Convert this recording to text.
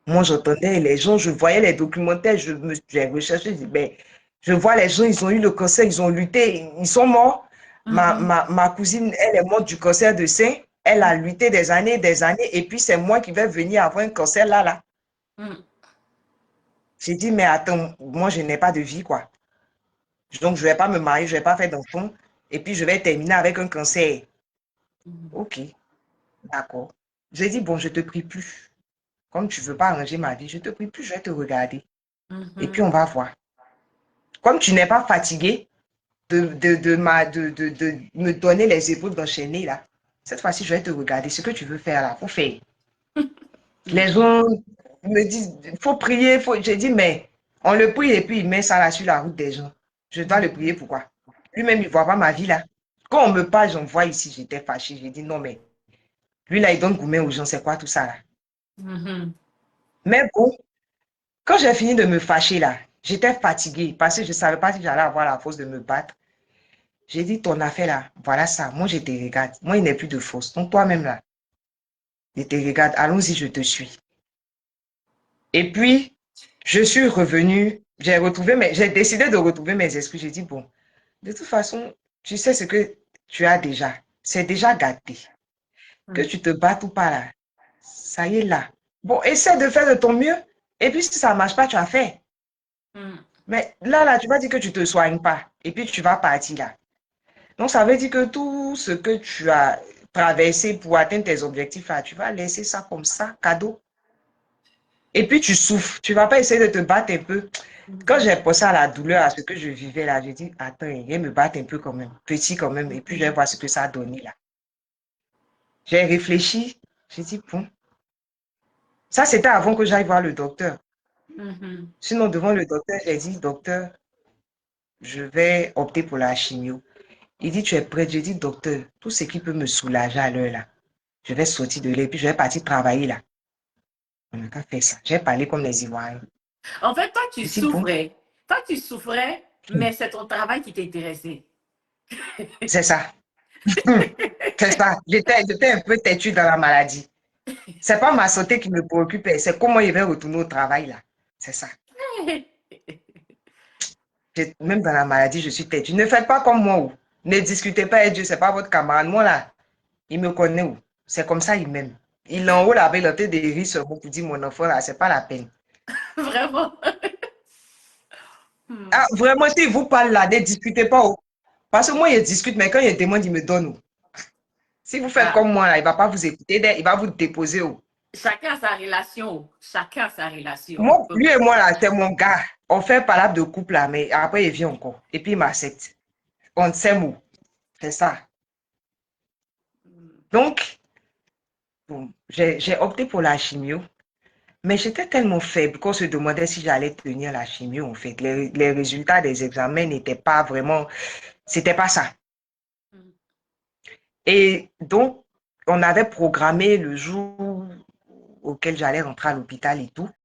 Moi, j'entendais les gens, je voyais les documentaires, j'ai recherché, je dis, ben, je vois les gens, ils ont eu le cancer, ils ont lutté, ils sont morts. Mhm. Ma cousine, elle est morte du cancer de sein. Elle a lutté des années, et puis c'est moi qui vais venir avoir un cancer là, là. Mhm. J'ai dit, mais attends, moi, je n'ai pas de vie, quoi. Donc, je ne vais pas me marier, je ne vais pas faire d'enfant, et puis je vais terminer avec un cancer. Mhm. Ok, d'accord. J'ai dit, bon, je te prie plus. Comme tu ne veux pas arranger ma vie, je te prie plus, je vais te regarder. Et puis, on Mhm. va voir. Comme tu n'es pas fatigué de me donner les épaules d'enchaîner, là, cette fois-ci, je vais te regarder. Ce que tu veux faire, là, faut faire. Les Mhm. gens me disent, il faut prier. Faut... J'ai dit, mais on le prie et puis il met ça là sur la route des gens. Je dois le prier, Mhm. pourquoi? Lui-même, il ne voit pas ma vie, là. Quand on me parle, j'en vois ici, j'étais fâchée. J'ai dit, non, mais lui, là, il donne gourmet aux gens, c'est quoi tout ça, là? Mhm. Mais bon, quand j'ai fini de me fâcher, là, j'étais fatiguée parce que je ne savais pas si j'allais avoir la force de me battre. J'ai dit, ton affaire là, voilà ça. Moi, je te regarde. Moi, il n'est plus de force. Donc, toi-même là, je te regarde. Allons-y, je te suis. Et puis, je suis revenue. J'ai décidé de retrouver mes esprits. J'ai dit, bon, de toute façon, tu sais ce que tu as déjà. C'est déjà gâté. Que Mhm. tu te battes ou pas là, ça y est là. Bon, essaie de faire de ton mieux. Et puis, si ça ne marche pas, tu as fait. Mhm. Mais là, tu vas dire que tu ne te soignes pas. Et puis, tu vas partir là. Donc, ça veut dire que tout ce que tu as traversé pour atteindre tes objectifs, là, tu vas laisser ça comme ça, cadeau. Et puis, tu souffres. Tu ne vas pas essayer de te battre un peu. Quand Mhm. j'ai pensé à la douleur, à ce que je vivais là, j'ai dit, attends, je vais me battre un peu quand même, petit quand même, et puis je vais Mhm. voir ce que ça a donné là. J'ai réfléchi, j'ai dit, bon, ça c'était avant que j'aille voir le docteur. Mhm. Sinon, devant le docteur, j'ai dit, docteur, je vais opter pour la chimio. Il dit, tu es prête? J'ai dit, docteur, tout ce qui peut me soulager à l'heure là, je vais sortir de là et puis je vais partir travailler là. On n'a qu'à faire ça. J'ai parlé comme les Ivoiriens. En fait, toi, tu J'ai dit, bon, souffrais. Toi, tu souffrais, mais c'est ton travail qui t'intéressait. c'est ça. C'est ça. J'étais un peu têtue dans la maladie. C'est pas ma santé qui me préoccupait, c'est comment je vais retourner au travail là. C'est ça. Même dans la maladie, je suis têtue. Ne faites pas comme moi. Oh. Ne discutez pas avec Dieu, c'est pas votre camarade. Moi là, il me connaît. Oh. C'est comme ça, il m'aime. Il est en haut là avec la tête de rire sur moi pour dire mon enfant là, c'est pas la peine. Vraiment. Hmm. Ah, vraiment, si vous parle là, ne discutez pas. Oh. Parce que moi, il discute, mais quand il demande, il me donne. Oh. Si vous faites Ah, comme moi là, il va pas vous écouter, il va vous déposer. Oh. chacun a sa relation. Chacun a sa relation. Moi, lui et moi là, c'est mon gars. On fait palabre de couple là, mais après il vient encore. Et puis il m'accepte. On s'aime. Oh. C'est ça. Donc, bon, j'ai opté pour la chimio, mais j'étais tellement faible qu'on se demandait si j'allais tenir la chimio, en fait. Les résultats des examens n'étaient pas vraiment, c'était pas ça. Et donc, on avait programmé le jour auquel j'allais rentrer à l'hôpital et tout.